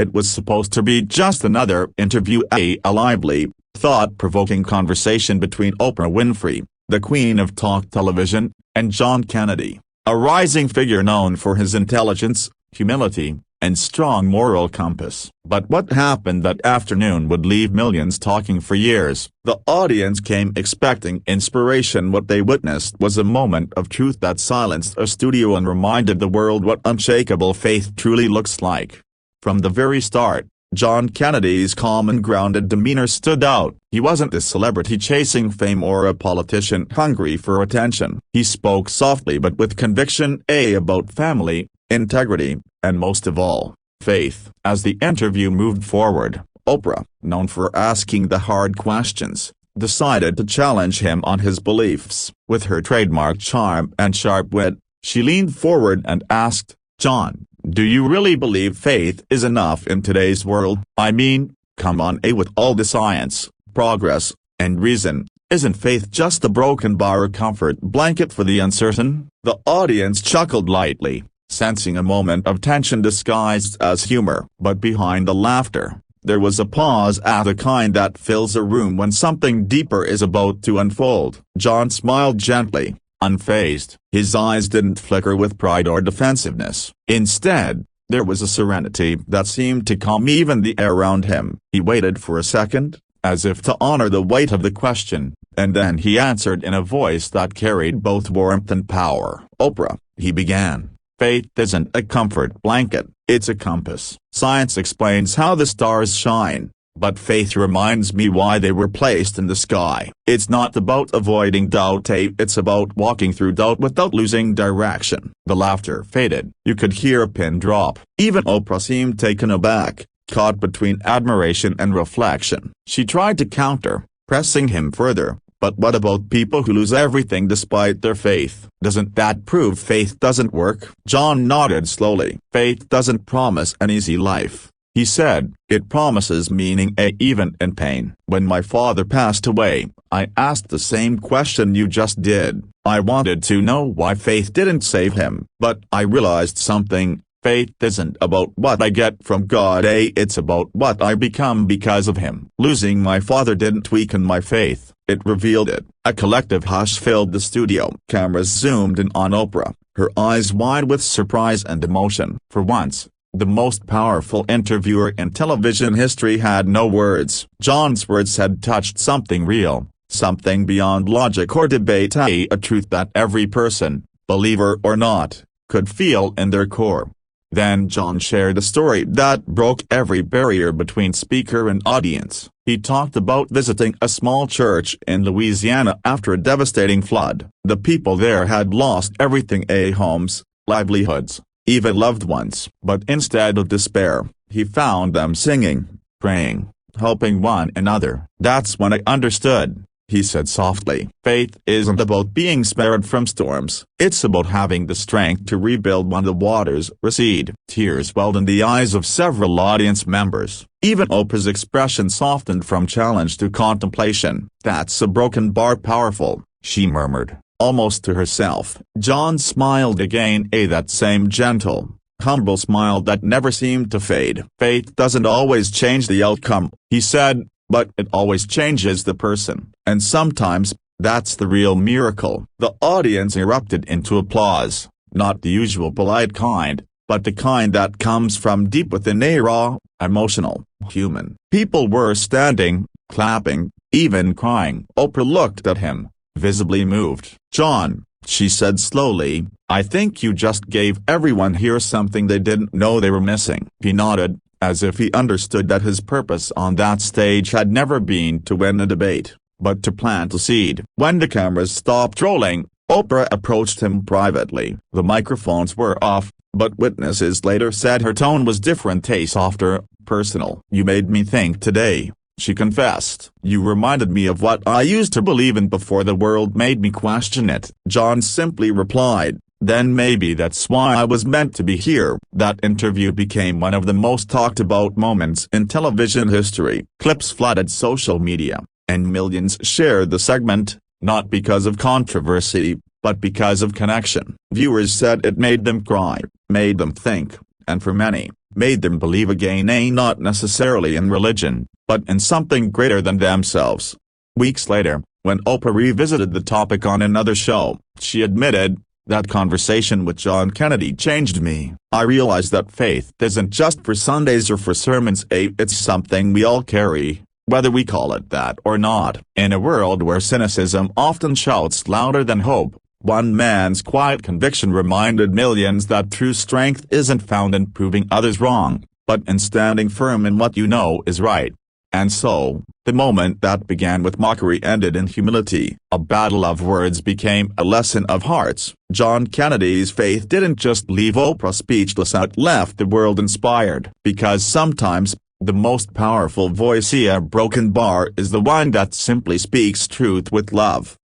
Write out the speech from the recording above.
It was supposed to be just another interview, a lively, thought-provoking conversation between Oprah Winfrey, the queen of talk television, and John Kennedy, a rising figure known for his intelligence, humility, and strong moral compass. But what happened that afternoon would leave millions talking for years. The audience came expecting inspiration. What they witnessed was a moment of truth that silenced a studio and reminded the world what unshakable faith truly looks like. From the very start, John Kennedy's calm and grounded demeanor stood out. He wasn't a celebrity chasing fame or a politician hungry for attention. He spoke softly but with conviction, about family, integrity, and most of all, faith. As the interview moved forward, Oprah, known for asking the hard questions, decided to challenge him on his beliefs. With her trademark charm and sharp wit, she leaned forward and asked, "John, do you really believe faith is enough in today's world? I mean, come on, with all the science, progress, and reason, isn't faith just a broken bar, a comfort blanket for the uncertain?" The audience chuckled lightly, sensing a moment of tension disguised as humor. But behind the laughter, there was a pause, the kind that fills a room when something deeper is about to unfold. John smiled gently, unfazed. His eyes didn't flicker with pride or defensiveness. Instead, there was a serenity that seemed to calm even the air around him. He waited for a second, as if to honor the weight of the question, and then he answered in a voice that carried both warmth and power. "Oprah," he began, "faith isn't a comfort blanket, it's a compass. Science explains how the stars shine, but faith reminds me why they were placed in the sky. It's not about avoiding doubt, it's about walking through doubt without losing direction." The laughter faded. You could hear a pin drop. Even Oprah seemed taken aback, caught between admiration and reflection. She tried to counter, pressing him further, "But what about people who lose everything despite their faith? Doesn't that prove faith doesn't work?" John nodded slowly. "Faith doesn't promise an easy life," he said. "It promises meaning, even in pain. When my father passed away, I asked the same question you just did. I wanted to know why faith didn't save him. But I realized something. Faith isn't about what I get from God, it's about what I become because of him. Losing my father didn't weaken my faith, it revealed it." A collective hush filled the studio. Cameras zoomed in on Oprah, her eyes wide with surprise and emotion. For once, the most powerful interviewer in television history had no words. John's words had touched something real, something beyond logic or debate, a truth that every person, believer or not, could feel in their core. Then John shared a story that broke every barrier between speaker and audience. He talked about visiting a small church in Louisiana after a devastating flood. The people there had lost everything, homes, livelihoods, even loved ones. But instead of despair, he found them singing, praying, helping one another. "That's when I understood," he said softly. "Faith isn't about being spared from storms. It's about having the strength to rebuild when the waters recede." Tears welled in the eyes of several audience members. Even Oprah's expression softened from challenge to contemplation. "That's a broken bar powerful," she murmured, almost to herself. John smiled again, that same gentle, humble smile that never seemed to fade. "Faith doesn't always change the outcome," he said, "but it always changes the person, and sometimes, that's the real miracle." The audience erupted into applause, not the usual polite kind, but the kind that comes from deep within, a raw, emotional, human. People were standing, clapping, even crying. Oprah looked at him, visibly moved. "John," she said slowly, "I think you just gave everyone here something they didn't know they were missing." He nodded, as if he understood that his purpose on that stage had never been to win a debate, but to plant a seed. When the cameras stopped rolling, Oprah approached him privately. The microphones were off, but witnesses later said her tone was different, softer, personal. "You made me think today," she confessed. "You reminded me of what I used to believe in before the world made me question it." John simply replied, "Then maybe that's why I was meant to be here." That interview became one of the most talked about moments in television history. Clips flooded social media, and millions shared the segment, not because of controversy, but because of connection. Viewers said it made them cry, made them think, and for many, made them believe again, not necessarily in religion, but in something greater than themselves. Weeks later, when Oprah revisited the topic on another show, she admitted, "That conversation with John Kennedy changed me. I realized that faith isn't just for Sundays or for sermons. It's something we all carry, whether we call it that or not." In a world where cynicism often shouts louder than hope, one man's quiet conviction reminded millions that true strength isn't found in proving others wrong, but in standing firm in what you know is right. And so, the moment that began with mockery ended in humility. A battle of words became a lesson of hearts. John Kennedy's faith didn't just leave Oprah speechless, it left the world inspired. Because sometimes, the most powerful voice in a broken bar is the one that simply speaks truth with love.